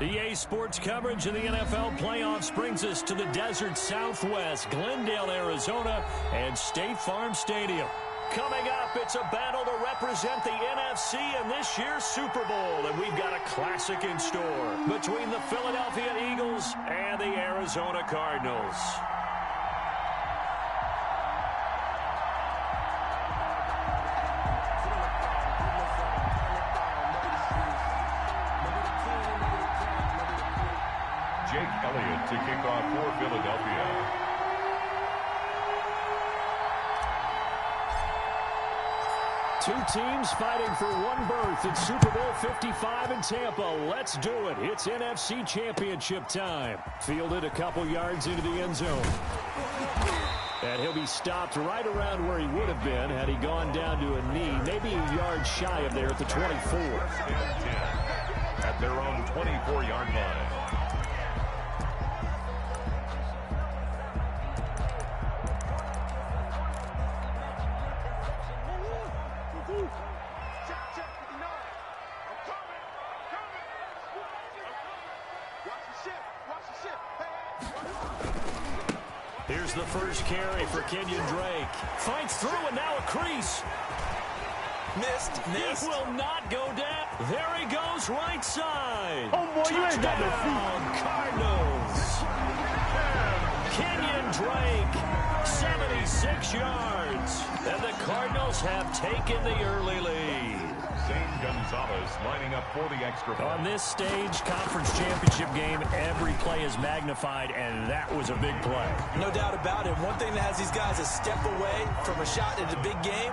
EA Sports coverage of the NFL playoffs brings us to the desert Southwest, Glendale, Arizona, and State Farm Stadium. Coming up, it's a battle to represent the NFC in this year's Super Bowl, and we've got a classic in store between the Philadelphia Eagles and the Arizona Cardinals. To kick off for Philadelphia. Two teams fighting for one berth in Super Bowl 55 in Tampa. Let's do it. It's NFC Championship time. Fielded a couple yards into the end zone. And he'll be stopped right around where he would have been had he gone down to a knee, maybe a yard shy of there at the 24. At their own 24-yard line. Here's the first carry for Kenyon Drake. Fights through and now a crease. Missed. It will not go down. There he goes right side. Oh, boy, you ain't got no feet. Cardinals. Kenyon Drake, 76 yards. And the Cardinals have taken the early lead. Zane Gonzalez lining up for the extra point. On this stage, conference championship game, every play is magnified, and that was a big play. No doubt about it. One thing that has these guys a step away from a shot in the big game,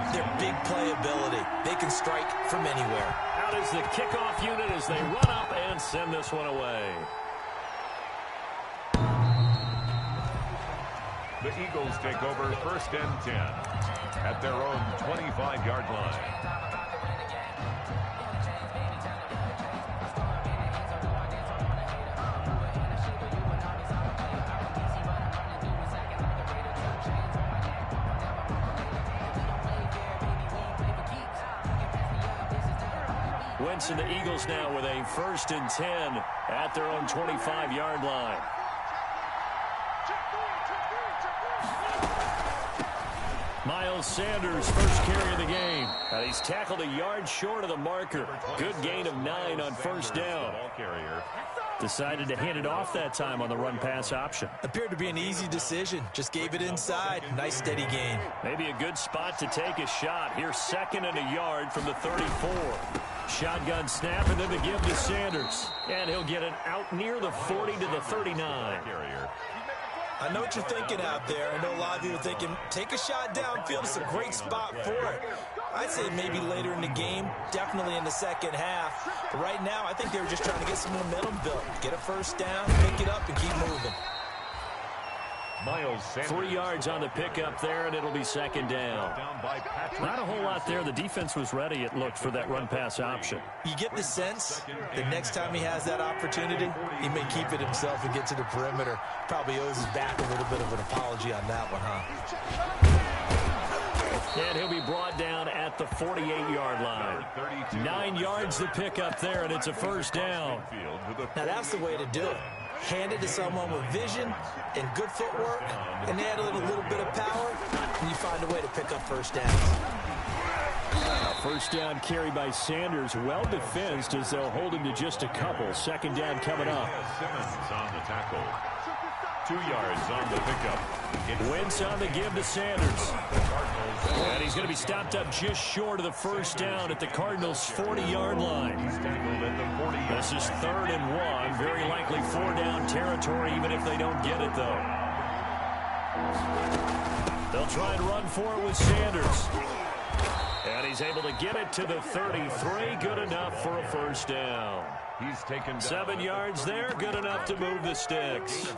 their big play ability. They can strike from anywhere. Out is the kickoff unit as they run up and send this one away. The Eagles take over 1st and 10 at their own 25-yard line. Wentz and the Eagles now with a 1st and 10 at their own 25-yard line. Miles Sanders, first carry of the game. And he's tackled a yard short of the marker. Good gain of 9 on 1st down. Decided to hand it off that time on the run-pass option. Appeared to be an easy decision. Just gave it inside. Nice steady gain. Maybe a good spot to take a shot. Here's 2nd and a yard from the 34. Shotgun snap and then the give to Sanders. And he'll get it out near the 40 to the 39. I know what you're thinking out there. I know a lot of you are thinking, take a shot downfield. It's a great spot for it. I'd say maybe later in the game, definitely in the second half. But right now, I think they were just trying to get some momentum built. Get a 1st down, pick it up, and keep moving. Miles Sanders. 3 yards on the pickup there, and it'll be 2nd down. Not a whole lot there. The defense was ready, it looked, for that run-pass option. You get the sense that next time he has that opportunity, he may keep it himself and get to the perimeter. Probably owes his back a little bit of an apology on that one, huh? And he'll be brought down at the 48-yard line. 9 yards to pick up there, and it's a 1st down. Now that's the way to do it. Hand it to someone with vision and good footwork, and add a little bit of power, and you find a way to pick up 1st downs. 1st down carry by Sanders, well defensed as they'll hold him to just a couple. 2nd down coming up. Simmons on the tackle. 2 yards on the pickup. Wentz on the give to Sanders. And he's going to be stopped up just short of the 1st down at the Cardinals' 40-yard line. This is 3rd and 1. Very likely 4-down territory, even if they don't get it, though. They'll try and run for it with Sanders. And he's able to get it to the 33. Good enough for a 1st down. He's taken 7 yards there, good enough to move the sticks.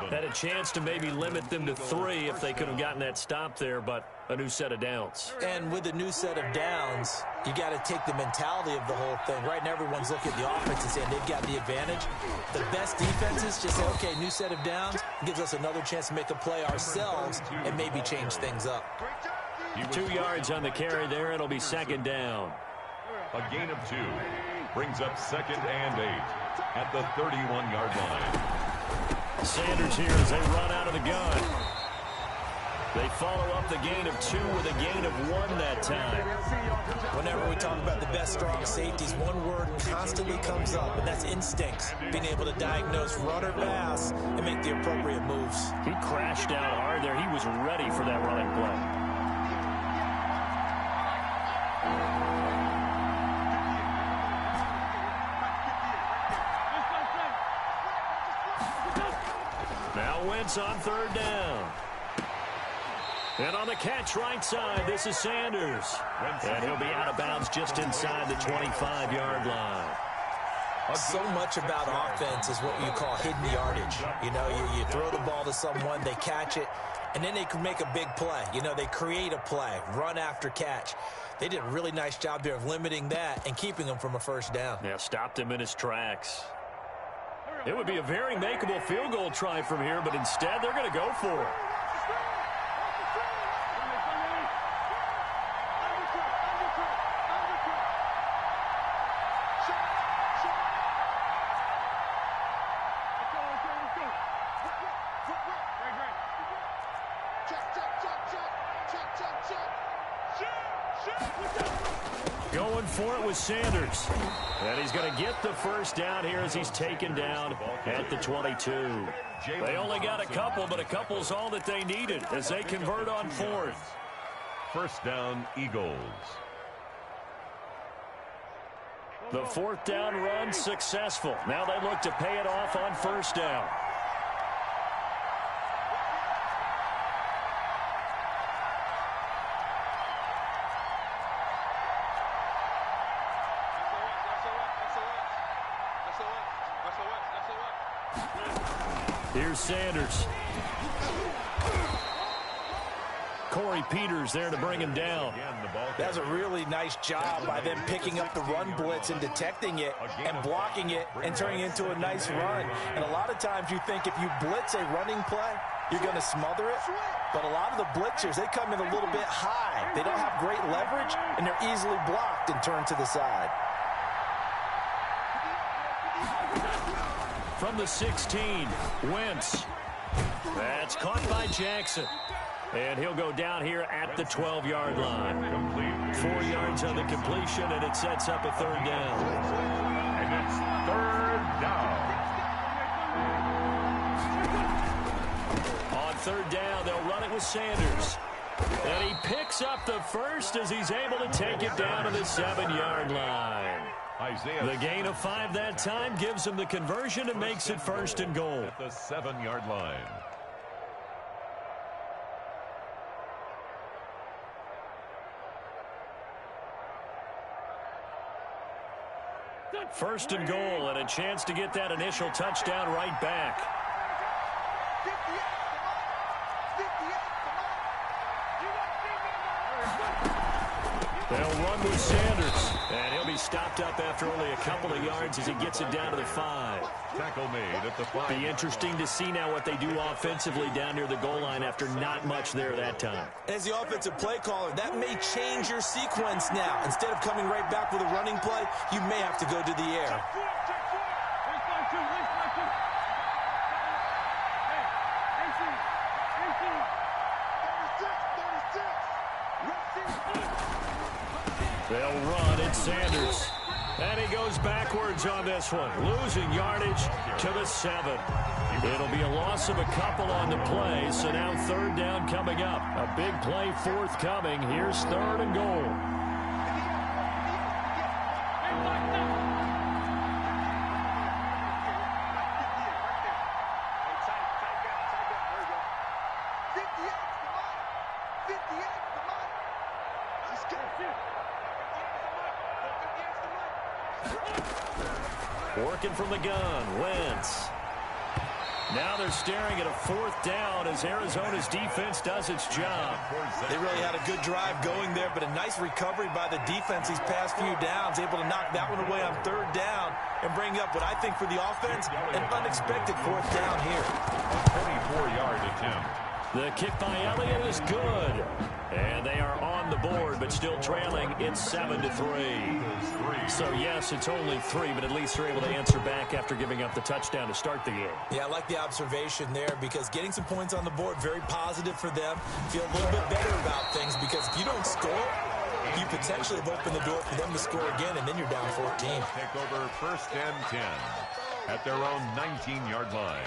Had a chance to maybe limit them to 3 if they could have gotten that stop there, but a new set of downs. And with a new set of downs, you got to take the mentality of the whole thing. Right now, everyone's looking at the offense and saying they've got the advantage. The best defenses just say, okay, new set of downs, gives us another chance to make a play ourselves and maybe change things up. 2 yards on the carry there. It'll be 2nd down. A gain of 2 brings up 2nd and 8. at the 31-yard line. Sanders here as they run out of the gun. They follow up the gain of 2 with a gain of 1 that time. Whenever we talk about the best strong safeties, one word constantly comes up, and that's instincts. Being able to diagnose run or pass and make the appropriate moves. He crashed out hard there. He was ready for that running play. Now Wentz on 3rd down. And on the catch right side, this is Sanders. And he'll be out of bounds just inside the 25-yard line. So much about offense is what you call hidden yardage. You know, you throw the ball to someone, they catch it, and then they can make a big play. You know, they create a play, run after catch. They did a really nice job there of limiting that and keeping him from a first down. Yeah, stopped him in his tracks. It would be a very makeable field goal try from here, but instead they're going to go for it. Going for it with Sanders. And he's going to get the first down here as he's taken down at the 22. They only got a couple, but a couple's all that they needed as they convert on 4th. First down, Eagles. The 4th down run successful. Now they look to pay it off on 1st down. Here's Sanders. Corey Peters there to bring him down. That's a really nice job by them picking up the run blitz and detecting it and blocking it and turning it into a nice run. And a lot of times you think if you blitz a running play, you're going to smother it. But a lot of the blitzers, they come in a little bit high. They don't have great leverage, and they're easily blocked and turned to the side. From the 16, Wentz. That's caught by Jackson. And he'll go down here at the 12-yard line. 4 yards on the completion, and it sets up a 3rd down. And it's 3rd down. On 3rd down, they'll run it with Sanders. And he picks up the first as he's able to take it down to the 7-yard line. The gain of 5 that time gives him the conversion and makes it 1st and goal. At the 7-yard line. First and goal, and a chance to get that initial touchdown right back. They'll run with Sanders, and he'll be stopped up after only a couple of yards as he gets it down to the 5. Tackle made at the 5. Be interesting to see now what they do offensively down near the goal line after not much there that time. As the offensive play caller, that may change your sequence now. Instead of coming right back with a running play, you may have to go to the air. They'll run it, Sanders. And he goes backwards on this one, losing yardage to the 7. It'll be a loss of a couple on the play, so now 3rd down coming up. A big play forthcoming. Here's 3rd and goal. Working from the gun, Wentz. Now they're staring at a 4th down as Arizona's defense does its job. They really had a good drive going there, but a nice recovery by the defense these past few downs, able to knock that one away on 3rd down and bring up what I think for the offense, an unexpected 4th down here. A 24-yard attempt. The kick by Elliott is good. And they are on the board, but still trailing. It's 7-3. So, yes, it's only 3, but at least they're able to answer back after giving up the touchdown to start the game. Yeah, I like the observation there because getting some points on the board, very positive for them. Feel a little bit better about things because if you don't score, you potentially have opened the door for them to score again, and then you're down 14. Take over 1st and 10 at their own 19-yard line.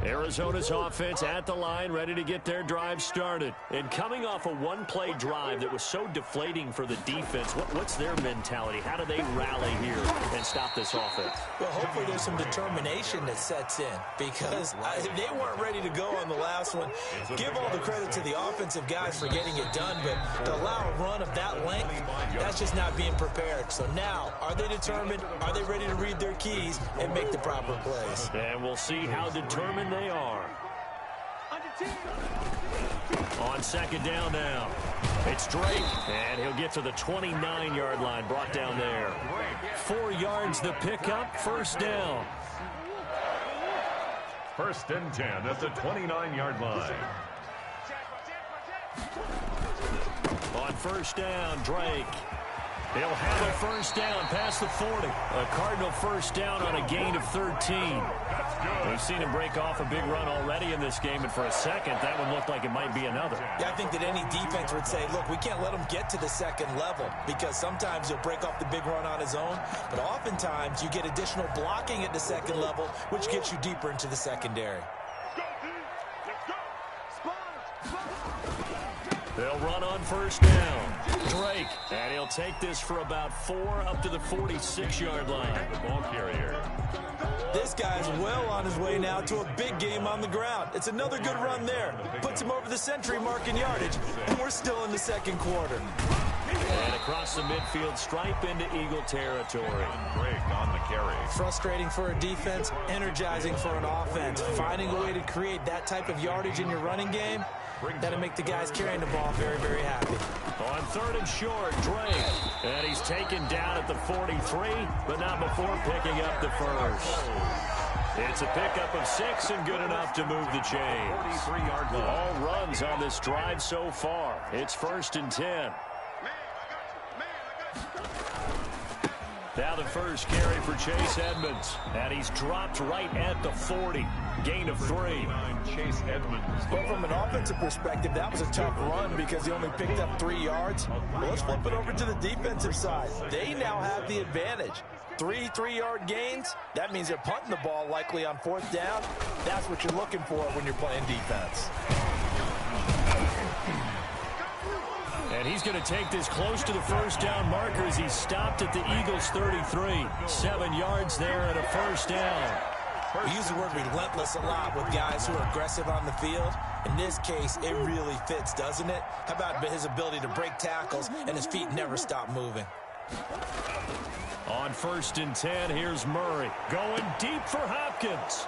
Arizona's offense at the line, ready to get their drive started. And coming off a one-play drive that was so deflating for the defense, what's their mentality? How do they rally here and stop this offense? Well, hopefully there's some determination that sets in because they weren't ready to go on the last one. Give all the credit to the offensive guys for getting it done, but to allow a run of that length, that's just not being prepared. So now, are they determined? Are they ready to read their keys and make the proper plays? And we'll see how determined they are. On 2nd down now, it's Drake, and he'll get to the 29-yard line, brought down there. 4 yards the pickup, 1st down. 1st and 10 at the 29-yard line. On 1st down, Drake. He'll have a 1st down past the 40. A Cardinal 1st down on a gain of 13. We've seen him break off a big run already in this game, and for a second, that one looked like it might be another. Yeah, I think that any defense would say, look, we can't let him get to the 2nd level because sometimes he'll break off the big run on his own, but oftentimes you get additional blocking at the 2nd level, which gets you deeper into the secondary. They'll run on 1st down. Drake, and he'll take this for about 4 up to the 46-yard line. The ball carrier. This guy's well on his way now to a big game on the ground. It's another good run there. Puts him over the century mark in yardage, and we're still in the 2nd quarter. And across the midfield stripe into Eagle territory. Drake on the carry. Frustrating for a defense, energizing for an offense. Finding a way to create that type of yardage in your running game, that'll make the guys carrying the ball very, very happy. On 3rd and short, Drake. And he's taken down at the 43, but not before picking up the 1st. It's a pickup of 6 and good enough to move the chains. 43-yard line. All runs on this drive so far. It's 1st and 10. Now the 1st carry for Chase Edmonds. And he's dropped right at the 40. Gain of 3. Chase Edmonds. Well, from an offensive perspective, that was a tough run because he only picked up 3 yards. Well, let's flip it over to the defensive side. They now have the advantage. 3 3-yard gains, that means they're punting the ball likely on 4th down. That's what you're looking for when you're playing defense. And he's going to take this close to the 1st down marker as he's stopped at the Eagles' 33. 7 yards there and a 1st down. We use the word relentless a lot with guys who are aggressive on the field. In this case, it really fits, doesn't it? How about his ability to break tackles and his feet never stop moving? On 1st and 10, here's Murray. Going deep for Hopkins.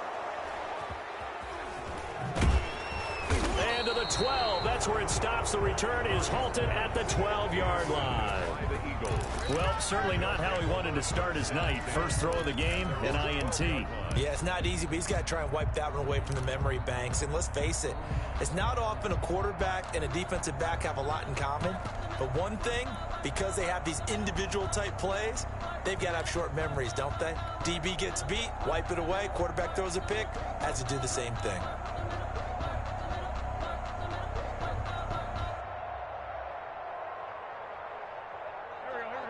And to the 12. That's where it stops. The return is halted at the 12-yard line. Well, certainly not how he wanted to start his night. First throw of the game, an INT. Yeah, it's not easy, but he's got to try and wipe that one away from the memory banks. And let's face it, it's not often a quarterback and a defensive back have a lot in common. But one thing, because they have these individual type plays, they've got to have short memories, don't they? DB gets beat, wipe it away, quarterback throws a pick, has to do the same thing.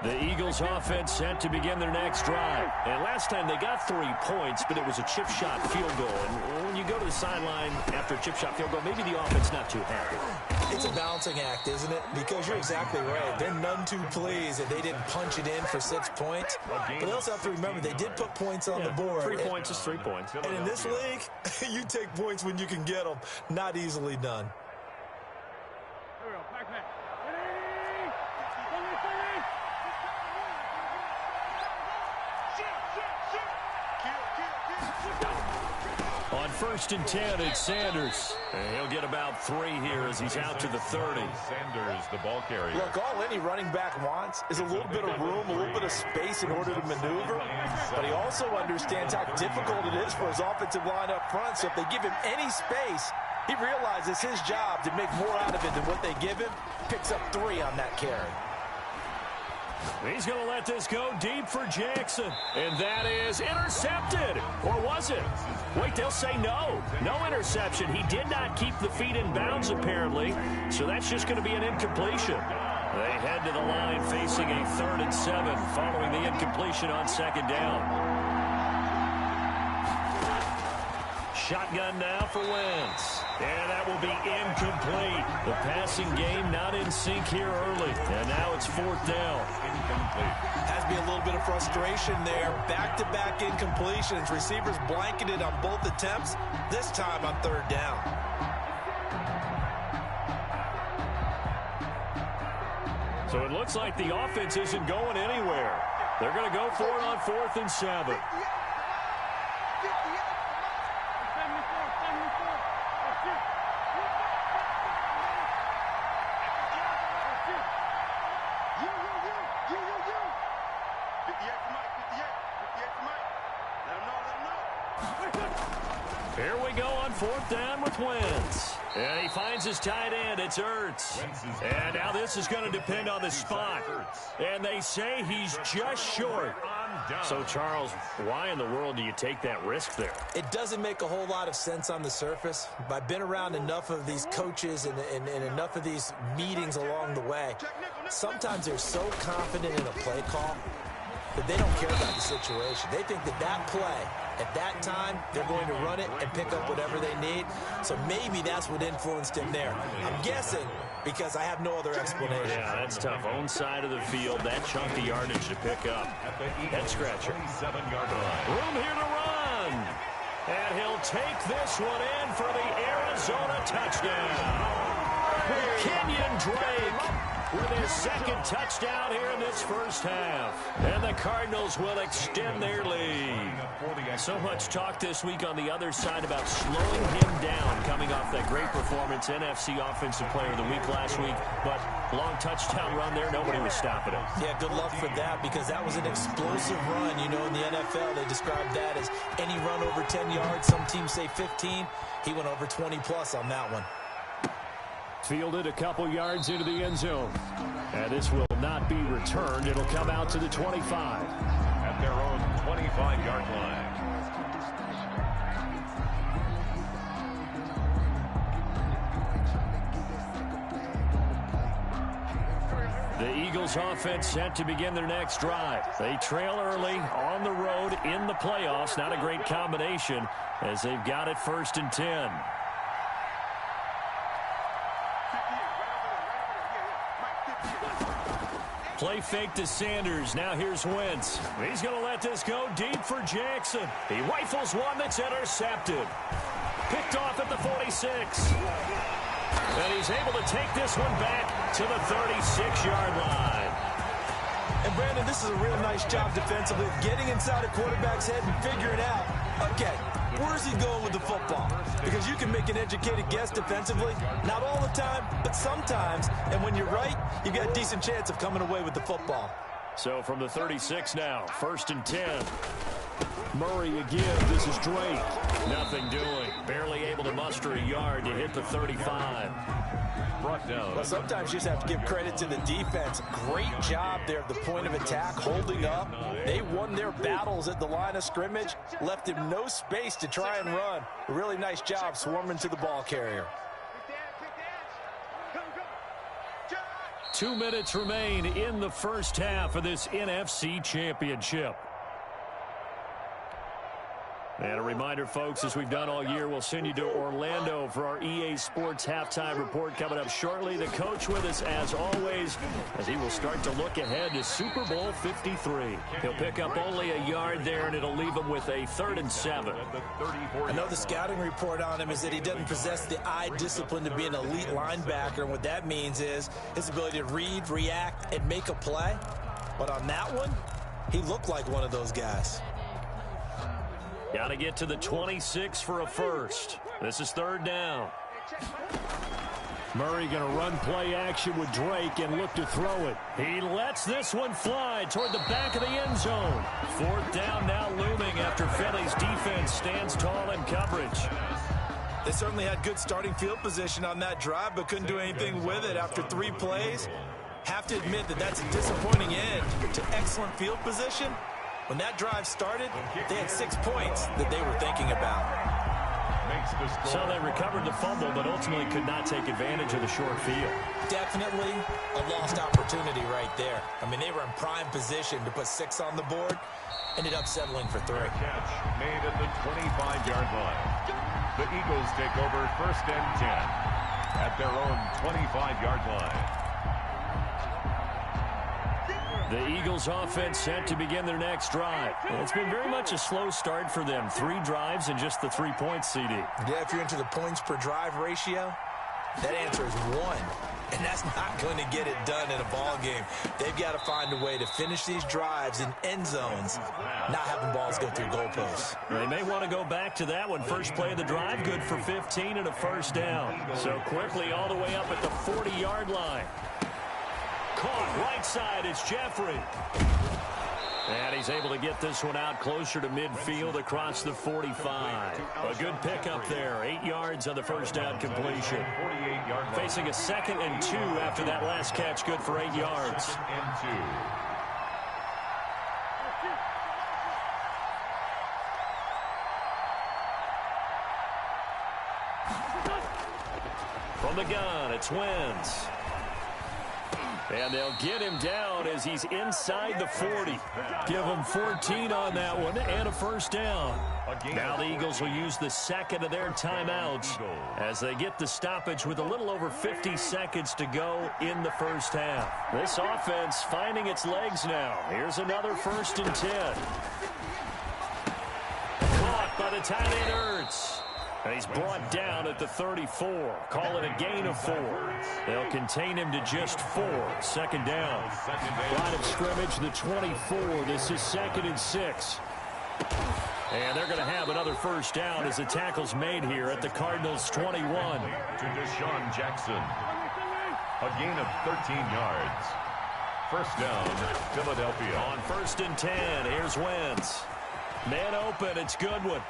The Eagles offense set to begin their next drive. And last time they got 3 points, but it was a chip shot field goal. And when you go to the sideline after a chip shot field goal, maybe the offense not too happy. It's a balancing act, isn't it? Because you're exactly right. They're none too pleased that they didn't punch it in for 6 points. But they also have to remember they did put points on the board. 3 points is 3 points. And in this league, you take points when you can get them. Not easily done. On 1st and 10, it's Sanders. And he'll get about 3 here as he's out to the 30. Sanders, the ball carrier. Look, all any running back wants is a little bit of room, a little bit of space in order to maneuver. But he also understands how difficult it is for his offensive line up front. So if they give him any space, he realizes his job to make more out of it than what they give him. Picks up 3 on that carry. He's going to let this go deep for Jackson. And that is intercepted. Or was it? Wait, they'll say no. No interception. He did not keep the feet in bounds, apparently. So that's just going to be an incompletion. They head to the line facing a 3rd and 7 following the incompletion on 2nd down. Shotgun now for Wentz. And that will be incomplete. The passing game not in sync here early. And now it's 4th down. Incomplete. Has to be a little bit of frustration there. Back-to-back incompletions. Receivers blanketed on both attempts. This time on 3rd down. So it looks like the offense isn't going anywhere. They're going to go for it on 4th and 7. Here we go on 4th down with Wentz. And he finds his tight end. It's Ertz. And now this is going to depend on the spot. And they say he's just short. So, Charles, why in the world do you take that risk there? It doesn't make a whole lot of sense on the surface. But I've been around enough of these coaches and enough of these meetings along the way. Sometimes they're so confident in a play call that they don't care about the situation. They think that that play, at that time, they're going to run it and pick up whatever they need. So maybe that's what influenced him there. I'm guessing because I have no other explanation. Yeah, that's tough. Own side of the field, that chunk of yardage to pick up. Head scratcher. 27-yard line. Room here to run. And he'll take this one in for the Arizona touchdown. Kenyon Drake with his 2nd touchdown here in this 1st half. And the Cardinals will extend their lead. So much talk this week on the other side about slowing him down coming off that great performance. NFC Offensive Player of the Week last week. But long touchdown run there, nobody was stopping him. Yeah, good luck for that because that was an explosive run. You know, in the NFL, they describe that as any run over 10 yards. Some teams say 15. He went over 20-plus on that one. Fielded a couple yards into the end zone. And this will not be returned. It'll come out to the 25. At their own 25-yard line. The Eagles offense set to begin their next drive. They trail early on the road in the playoffs. Not a great combination as they've got it 1st and 10. Play fake to Sanders. Now here's Wentz. He's going to let this go deep for Jackson. He rifles one that's intercepted. Picked off at the 46. And he's able to take this one back to the 36-yard line. And, Brandon, this is a real nice job defensively of getting inside a quarterback's head and figuring out, okay, where's he going with the football? Because you can make an educated guess defensively. Not all the time, but sometimes. And when you're right, you've got a decent chance of coming away with the football. So from the 36 now, 1st and 10. Murray again. This is Drake. Nothing doing. Barely able to muster a yard to hit the 35. Brought down. Well, sometimes you just have to give credit to the defense. Great job there at the point of attack, holding up. They won their battles at the line of scrimmage, left him no space to try and run. A really nice job swarming to the ball carrier. 2 minutes remain in the 1st half of this NFC Championship. And a reminder, folks, as we've done all year, we'll send you to Orlando for our EA Sports Halftime Report coming up shortly. The coach with us, as always, as he will start to look ahead to Super Bowl 53. He'll pick up only a yard there, and it'll leave him with a 3rd and 7. I know the scouting report on him is that he doesn't possess the eye discipline to be an elite linebacker, and what that means is his ability to read, react, and make a play. But on that one, he looked like one of those guys. Got to get to the 26 for a first. This is third down. Murray going to run play action with Drake and look to throw it. He lets this one fly toward the back of the end zone. Fourth down now looming after Philly's defense stands tall in coverage. They certainly had good starting field position on that drive, but couldn't do anything with it after 3 plays. Have to admit that that's a disappointing end to excellent field position. When that drive started, they had 6 points that they were thinking about. So they recovered the fumble, but ultimately could not take advantage of the short field. Definitely a lost opportunity right there. I mean, they were in prime position to put 6 on the board. Ended up settling for 3. Catch made at the 25-yard line. The Eagles take over first and 10 at their own 25-yard line. The Eagles offense set to begin their next drive. It's been very much a slow start for them. 3 drives and just the 3 points, CD. Yeah, if you're into the points per drive ratio, that answer is 1. And that's not going to get it done in a ball game. They've got to find a way to finish these drives in end zones, not having balls go through goalposts. They may want to go back to that one. First play of the drive, good for 15 and a first down. So quickly all the way up at the 40-yard line. Caught right side, it's Jeffrey. And he's able to get this one out closer to midfield across the 45. A good pickup there, 8 yards on the first down completion. Facing a 2nd and 2 after that last catch, good for 8 yards. From the gun, it's Wentz. And they'll get him down as he's inside the 40. Give him 14 on that one and a first down. Now the Eagles will use the 2nd of their timeouts as they get the stoppage with a little over 50 seconds to go in the first half. This offense finding its legs now. Here's another 1st and 10. Caught by the tight end Ertz. And he's brought down at the 34. Call it a gain of 4. They'll contain him to just 4. 2nd down. Line of scrimmage, the 24. This is 2nd and 6. And they're going to have another first down as the tackle's made here at the Cardinals' 21. To Deshaun Jackson. A gain of 13 yards. First down, Philadelphia. On 1st and 10, here's Wentz. Man open, it's Goodwin.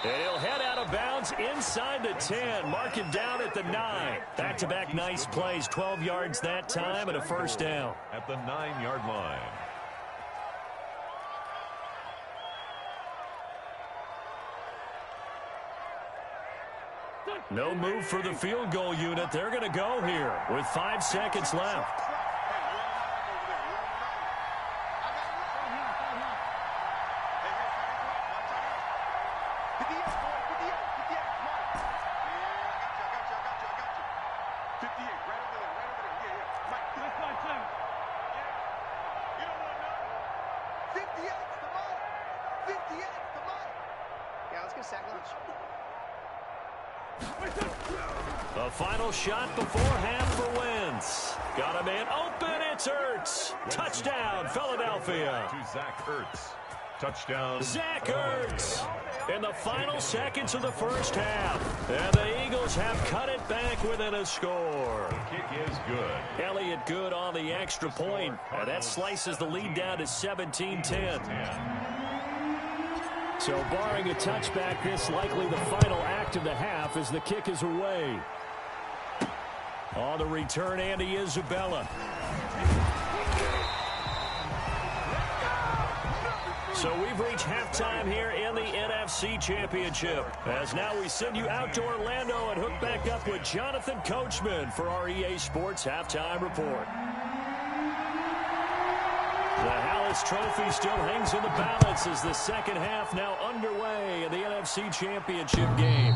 And he'll head out of bounds inside the 10. Mark him down at the 9. Back-to-back nice plays. 12 yards that time and a first down. At the 9-yard line. No move for the field goal unit. They're going to go here with 5 seconds left. A final shot before half for Wentz. Got a man open, it's Ertz. Touchdown, Philadelphia. To Zach Ertz. Touchdown. Zach Ertz in the final seconds of the first half. And the Eagles have cut it back within a score. The kick is good. Elliott good on the extra point. And that slices the lead down to 17-10. So barring a touchback, this likely the final act of the half as the kick is away. On the return, Andy Isabella. So we've reached halftime here in the NFC Championship. As now we send you out to Orlando and hook back up with Jonathan Coachman for our EA Sports Halftime Report. The Hallis Trophy still hangs in the balance as the second half now underway in the NFC Championship game.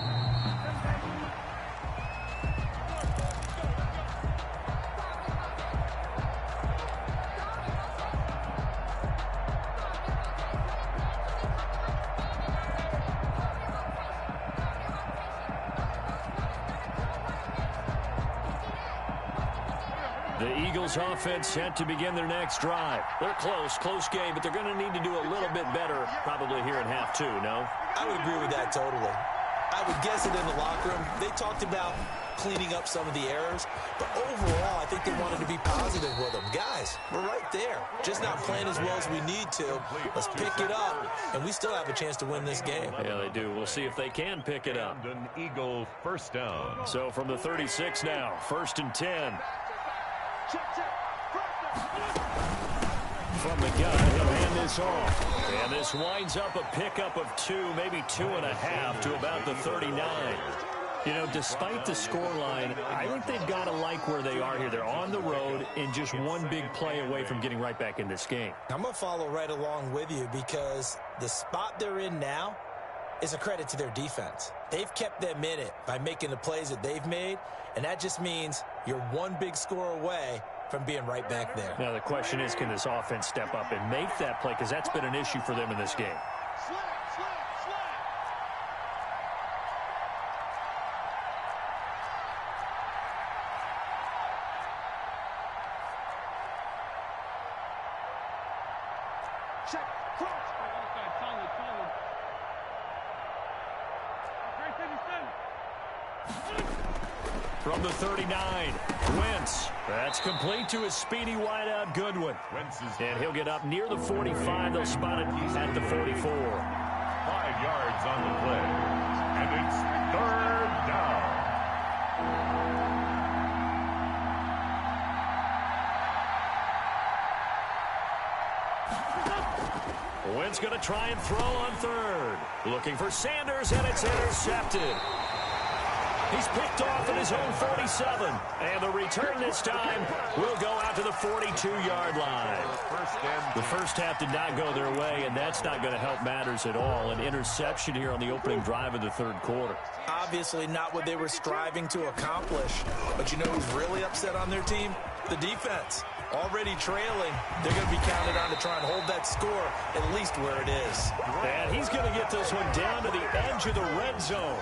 The Eagles offense set to begin their next drive. They're close game, but they're going to need to do a little bit better probably here in half two, no? I would agree with that totally. I would guess it in the locker room. They talked about cleaning up some of the errors, but overall, I think they wanted to be positive with them. Guys, we're right there. Just not playing as well as we need to. Let's pick it up, and we still have a chance to win this game. Yeah, they do. We'll see if they can pick it up. An Eagle first down. So from the 36 now, 1st and 10. From the gun, he'll hand this off. And this winds up a pickup of 2, maybe 2.5 to about the 39. You know, despite the scoreline, I think they've got to like where they are here. They're on the road and just one big play away from getting right back in this game. I'm going to follow right along with you because the spot they're in now is a credit to their defense. They've kept them in it by making the plays that they've made, and that just means you're one big score away from being right back there. Now, the question is, can this offense step up and make that play? Because that's been an issue for them in this game. From the 39, Wentz. That's complete to his speedy wideout, Goodwin. And he'll get up near the 45. They'll spot it at the 44. 5 yards on the play. And it's 3rd down. Wentz going to try and throw on 3rd. Looking for Sanders, and it's intercepted. He's picked off at his own 47. And the return this time will go out to the 42-yard line. The first half did not go their way, and that's not going to help matters at all. An interception here on the opening drive of the 3rd quarter. Obviously not what they were striving to accomplish. But you know who's really upset on their team? The defense. Already trailing, they're going to be counted on to try and hold that score at least where it is. And he's going to get this one down to the edge of the red zone.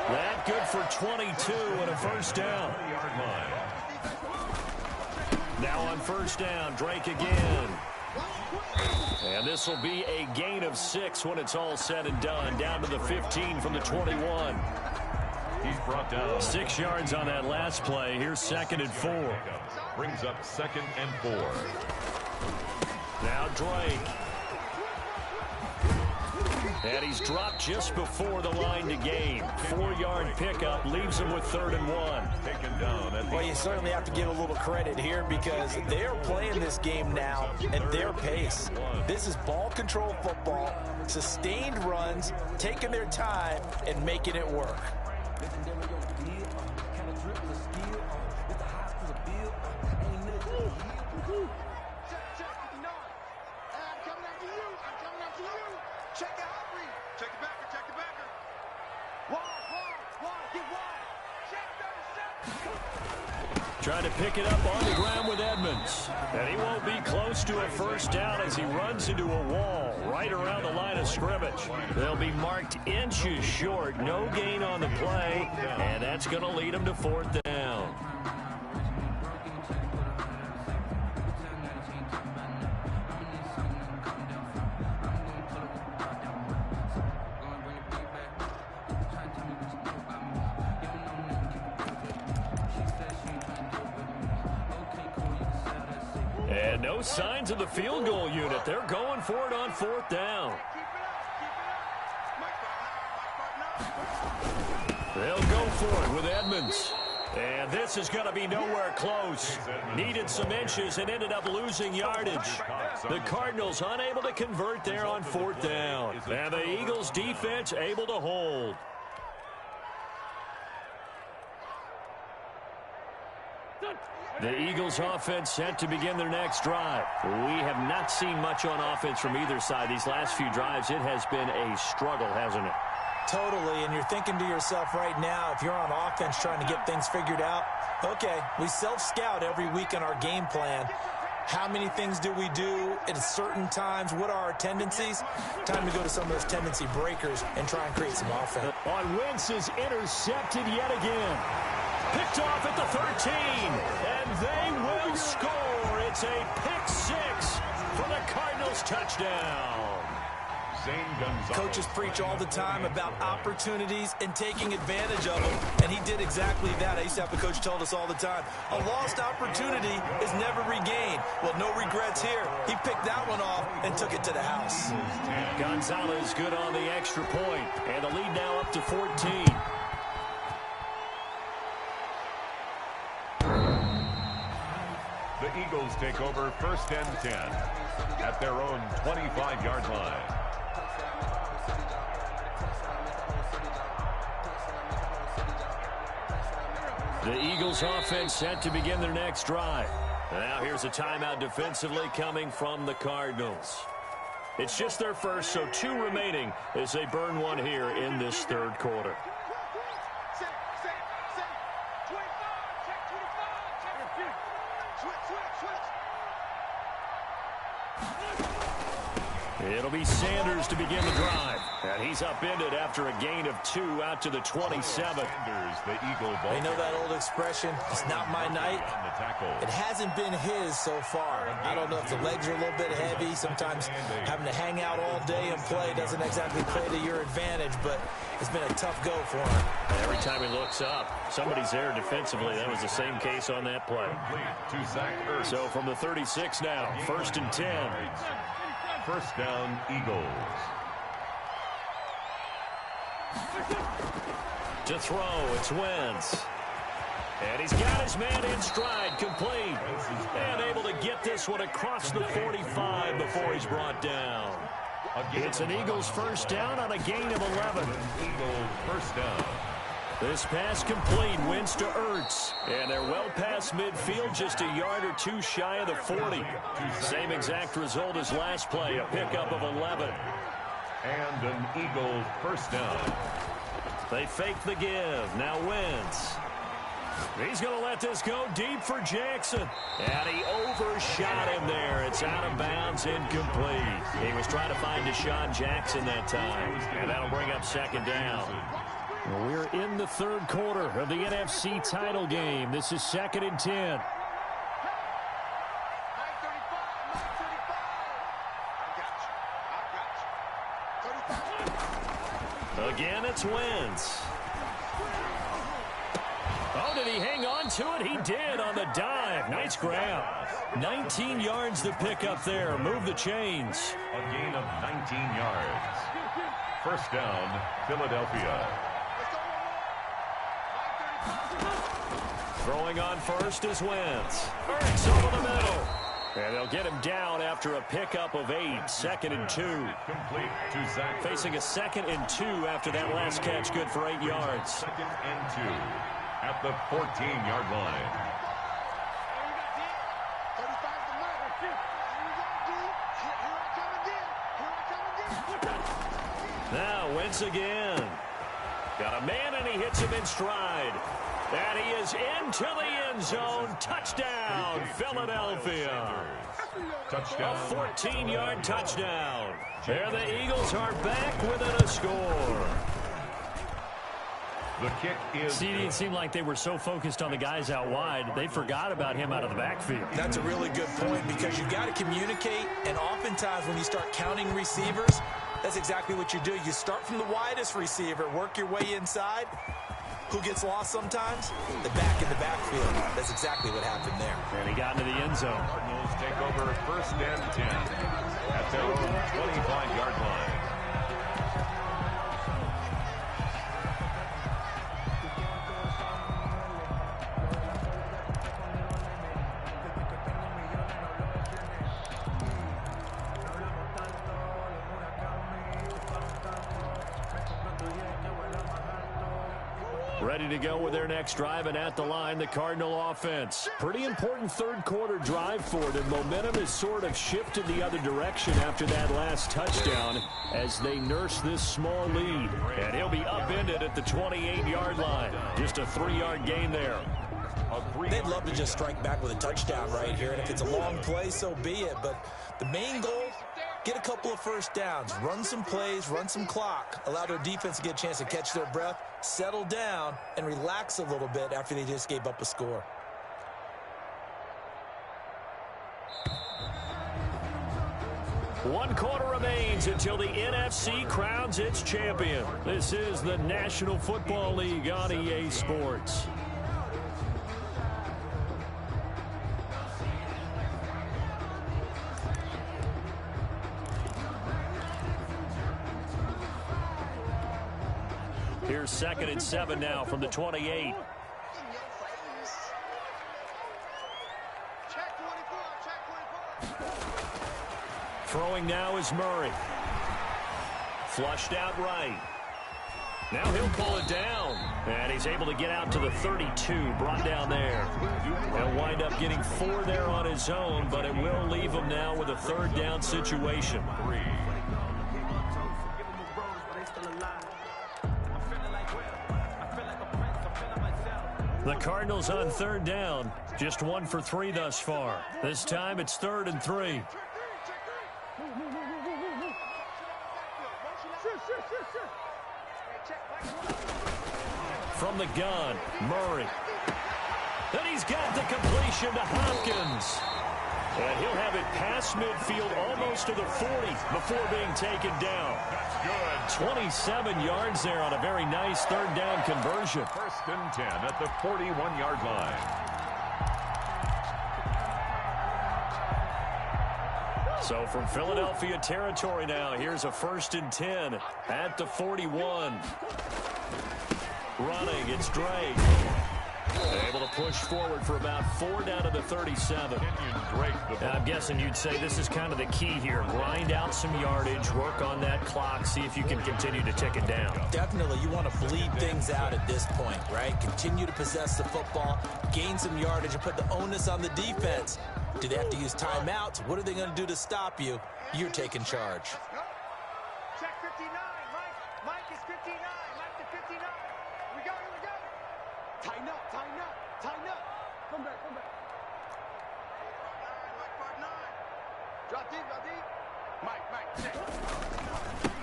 That good for 22 and a first down. Now on first down, Drake again. And this will be a gain of 6 when it's all said and done. Down to the 15 from the 21. He's brought down 6 yards on that last play. Here's 2nd and 4. Brings up 2nd and 4. Now Drake. And he's dropped just before the line to gain. 4-yard pickup leaves him with 3rd and 1. Taken down. Well, you certainly have to give a little credit here because they're playing this game now at their pace. This is ball control football, sustained runs, taking their time, and making it work. Trying to pick it up on the ground with Edmonds. And he won't be close to a first down as he runs into a wall right around the line of scrimmage. They'll be marked inches short. No gain on the play. And that's going to lead him to 4th down. And no signs of the field goal unit. They're going for it on 4th down. They'll go for it with Edmonds. And this is going to be nowhere close. Needed some inches and ended up losing yardage. The Cardinals unable to convert there on 4th down. And the Eagles defense able to hold. The Eagles offense set to begin their next drive. We have not seen much on offense from either side. These last few drives, it has been a struggle, hasn't it? Totally, and you're thinking to yourself right now, if you're on offense trying to get things figured out, okay, we self-scout every week on our game plan. How many things do we do at certain times? What are our tendencies? Time to go to some of those tendency breakers and try and create some offense. On Wentz is intercepted yet again. Picked off at the 13, and they will It's a pick six for the Cardinals touchdown. Coaches preach all the time about opportunities and taking advantage of them, and he did exactly that. I used to have a coach tell us all the time, a lost opportunity is never regained. Well, no regrets here. He picked that one off and took it to the house. Gonzalez good on the extra point, and the lead now up to 14. The Eagles take over 1st and 10 at their own 25-yard line. The Eagles offense set to begin their next drive. Now here's a timeout defensively coming from the Cardinals. It's just their first, so 2 remaining as they burn one here in this third quarter. It'll be Sanders to begin the drive. And he's upended after a gain of 2 out to the 27. Sanders, the Eagle ball. They know that old expression, it's not my night. It hasn't been his so far. I don't know if the legs are a little bit heavy. Sometimes having to hang out all day and play doesn't exactly play to your advantage, but it's been a tough go for him. Every time he looks up, somebody's there defensively. That was the same case on that play. So from the 36 now, 1st and 10. First down, Eagles. To throw, it's Wentz. And he's got his man in stride, complete. And able to get this one across the 45 before he's brought down. It's an Eagles first down on a gain of 11. Eagles first down. This pass complete, Wentz to Ertz. And they're well past midfield, just a yard or 2 shy of the 40. Same exact result as last play, a pickup of 11. And an Eagles first down. They fake the give. Now Wentz. He's going to let this go deep for Jackson. And he overshot him there. It's out of bounds, incomplete. He was trying to find Deshaun Jackson that time. And that'll bring up 2nd down. We're in the third quarter of the NFC title game. This is 2nd and 10. Again, it's Wentz. Oh, did he hang on to it? He did on the dive. Nice grab. 19 yards to pick up there. Move the chains. A gain of 19 yards. First down, Philadelphia. Throwing on first is Wentz. Ertz over the middle. And they'll get him down after a pickup of 8. 2nd and 2. Complete to Zach. Facing a 2nd and 2 after that last catch, good for 8 yards. 2nd and 2 at the 14-yard line. Now Wentz again. Got a man and he hits him in stride. And he is into the end zone. Touchdown, Philadelphia. Touchdown. A 14-yard touchdown. There the Eagles are back within a score. The kick is... See, it seemed like they were so focused on the guys out wide, they forgot about him out of the backfield. That's a really good point because you got to communicate, and oftentimes when you start counting receivers, that's exactly what you do. You start from the widest receiver, work your way inside. Who gets lost sometimes? The back in the backfield. That's exactly what happened there. And he got into the end zone. Cardinals take over 1st and 10 at their own 25-yard line. Ready to go with their next drive, and at the line, the Cardinal offense. Pretty important third quarter drive for them. Momentum has sort of shifted the other direction after that last touchdown as they nurse this small lead. And he'll be upended at the 28-yard line. Just a 3-yard gain there. They'd love to just strike back with a touchdown right here, and if it's a long play, so be it. But the main goal, get a couple of first downs, run some plays, run some clock, allow their defense to get a chance to catch their breath, settle down, and relax a little bit after they just gave up a score. 1 quarter remains until the NFC crowns its champion. This is the National Football League on EA Sports. Here's 2nd and 7 now from the 28. Throwing now is Murray. Flushed out right. Now he'll pull it down. And he's able to get out to the 32. Brought down there. He'll wind up getting 4 there on his own, but it will leave him now with a 3rd down situation. The Cardinals on 3rd down. Just 1 for 3 thus far. This time it's 3rd and 3. From the gun, Murray. Then he's got the completion to Hopkins. And he'll have it past midfield almost to the 40 before being taken down. 27 yards there on a very nice 3rd down conversion. 1st and 10 at the 41-yard line. So from Philadelphia territory now, here's a 1st and 10 at the 41. Running, it's Drake. Able to push forward for about 4 down to the 37. I'm guessing you'd say this is kind of the key here. Grind out some yardage, work on that clock, see if you can continue to tick it down. Definitely, you want to bleed things out at this point, right? Continue to possess the football, gain some yardage, and put the onus on the defense. Do they have to use timeouts? What are they going to do to stop you? You're taking charge. Check 59, Mike. Mike is 59. Mike to 59. Here we go. Tighten up. Come back. Drop deep. Mike, check.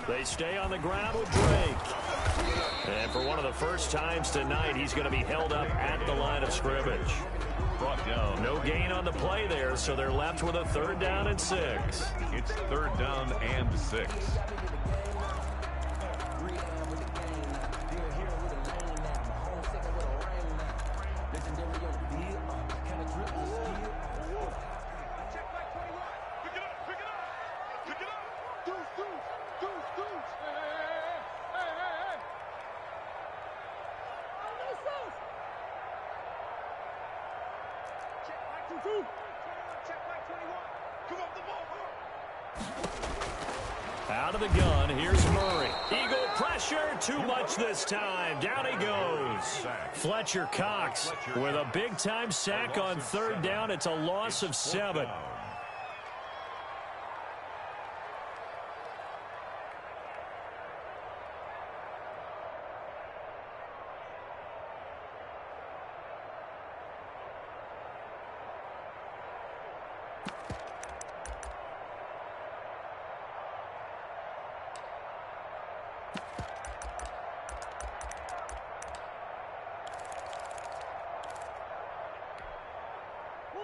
They stay on the ground with Drake. And for one of the first times tonight, he's going to be held up at the line of scrimmage. Brought down. No gain on the play there, so they're left with a 3rd down and 6. It's 3rd down and 6. Out of the gun, here's Murray. Eagle pressure, too much this time. Down he goes. Fletcher Cox with a big-time sack on 3rd down. It's a loss of 7.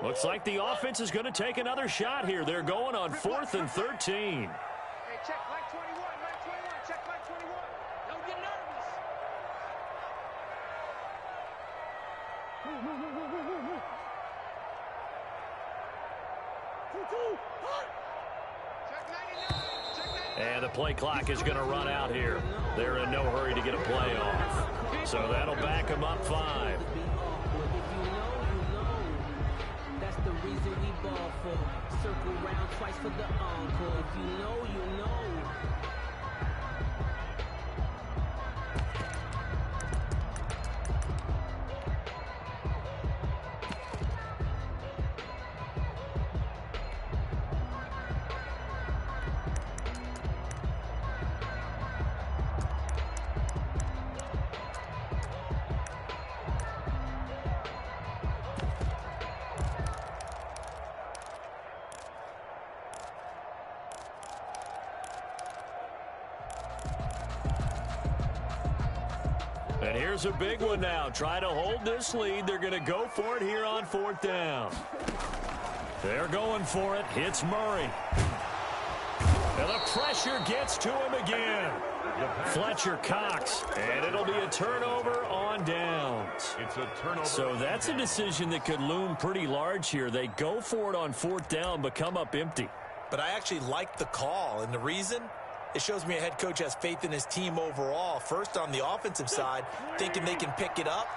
Looks like the offense is going to take another shot here. They're going on 4th and 13. Hey, check Mike 21. Check Mike 21. Don't get nervous. Check 99. And the play clock is going to run out here. They're in no hurry to get a play off. So that'll back them up 5. The reason we ball for. Circle round twice for the encore. If you know, you know. And here's a big one now. Try to hold this lead. They're going to go for it here on 4th down. They're going for it. Hits Murray. And the pressure gets to him again. Fletcher Cox, and it'll be a turnover on downs. It's a turnover. So that's a decision that could loom pretty large here. They go for it on 4th down, but come up empty. But I actually like the call, and the reason? It shows me a head coach has faith in his team overall. First, on the offensive side, thinking they can pick it up,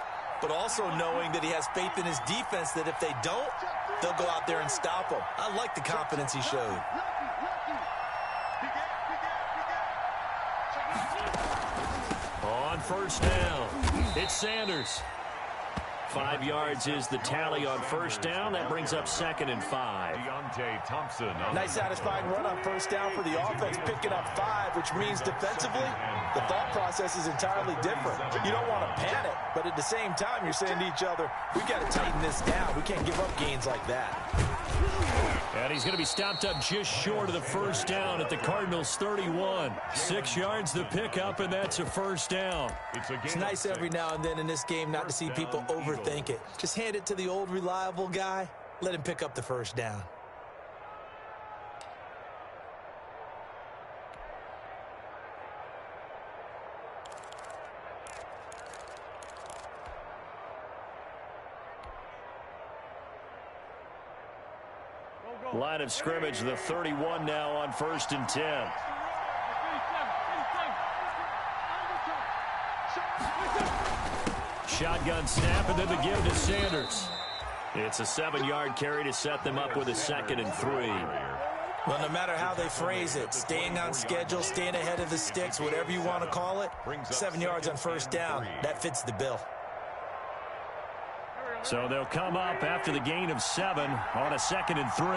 but also knowing that he has faith in his defense that if they don't, they'll go out there and stop them. I like the confidence he showed. On 1st down, it's Sanders. 5 yards is the tally on 1st down. That brings up 2nd and 5. Deontay Thompson. Nice satisfying run on 1st down for the offense, picking up 5, which means defensively, the thought process is entirely different. You don't want to panic, but at the same time, you're saying to each other, we got to tighten this down. We can't give up gains like that. And he's going to be stopped up just short of the 1st down at the Cardinals' 31. 6 yards the pickup, and that's a 1st down. It's nice every now and then in this game not to see people overthink it. Just hand it to the old reliable guy. Let him pick up the 1st down. Line of scrimmage, the 31 now on 1st and 10. Shotgun snap, and then the give to Sanders. It's a 7-yard carry to set them up with a 2nd and 3. Well, no matter how they phrase it, staying on schedule, staying ahead of the sticks, whatever you want to call it, 7 yards on 1st down, that fits the bill. So they'll come up after the gain of 7 on a 2nd and 3.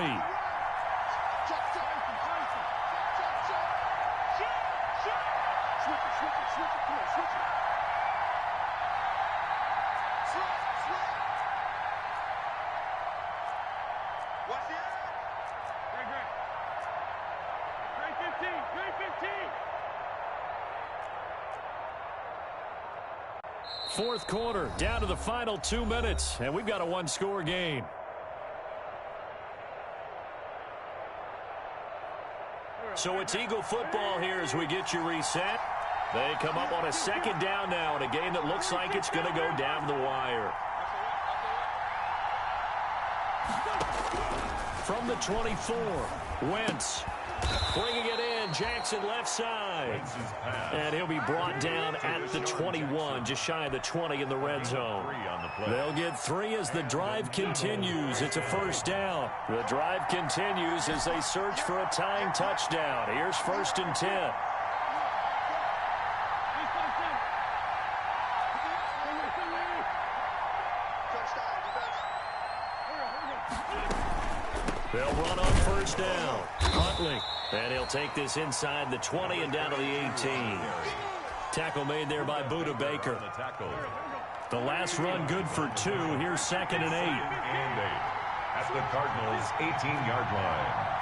Fourth quarter, down to the final 2 minutes, and we've got a 1-score game. So it's Eagle football here as we get you reset. They come up on a 2nd down now in a game that looks like it's going to go down the wire. From the 24, Wentz. Bringing it in, Jackson left side. And he'll be brought down at the 21, just shy of the 20 in the red zone. They'll get 3 as the drive continues. It's a 1st down. The drive continues as they search for a tying touchdown. Here's 1st and 10. They'll run on 1st down. Huntley. And he'll take this inside the 20 and down to the 18. Tackle made there by Budda Baker. The last run good for 2. Here's 2nd and 8. At the Cardinals' 18-yard line.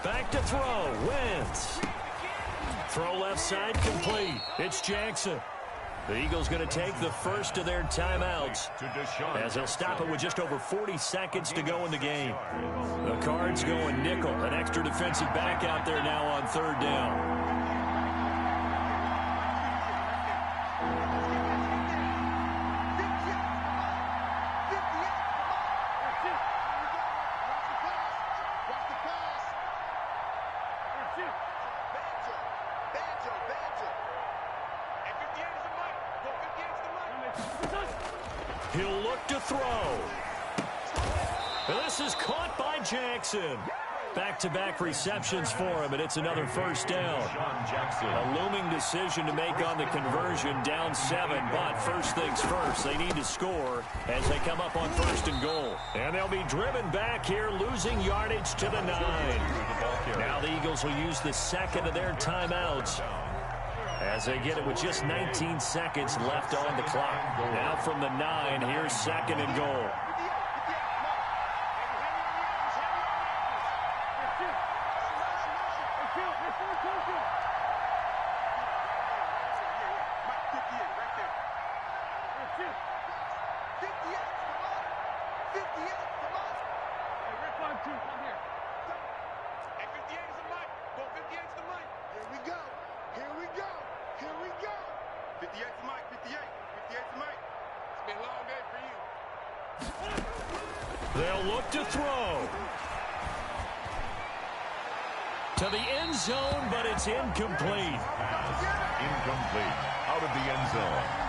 Back to throw. Wentz. Throw left side complete. It's Jackson. The Eagles going to take the first of their timeouts as they'll stop it with just over 40 seconds to go in the game. The Cards going nickel. An extra defensive back out there now on 3rd down. He'll look to throw. And this is caught by Jackson. Back-to-back receptions for him, and it's another 1st down. A looming decision to make on the conversion, down 7, but first things first, they need to score as they come up on 1st and goal. And they'll be driven back here, losing yardage to the 9. Now the Eagles will use the 2nd of their timeouts as they get it with just 19 seconds left on the clock. Now from the 9, here's 2nd and goal. They'll look to throw. To the end zone, but it's incomplete. Incomplete. Out of the end zone.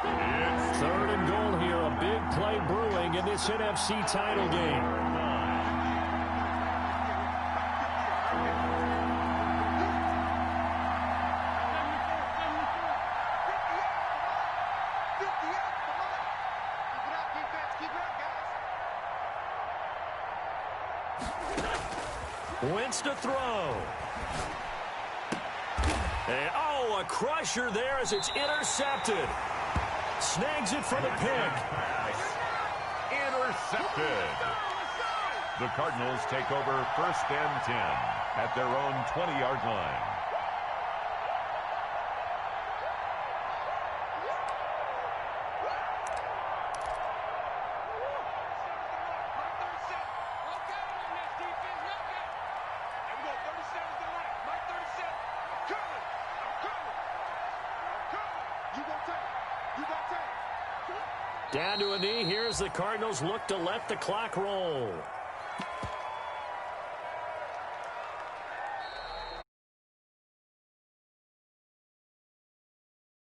It's 3rd and goal here. A big play brewing in this NFC title game. Wentz to throw. And, a crusher there as it's intercepted. Snags it for the pick. intercepted. The Cardinals take over 1st and 10 at their own 20-yard line. Down to a knee. Here's the Cardinals look to let the clock roll.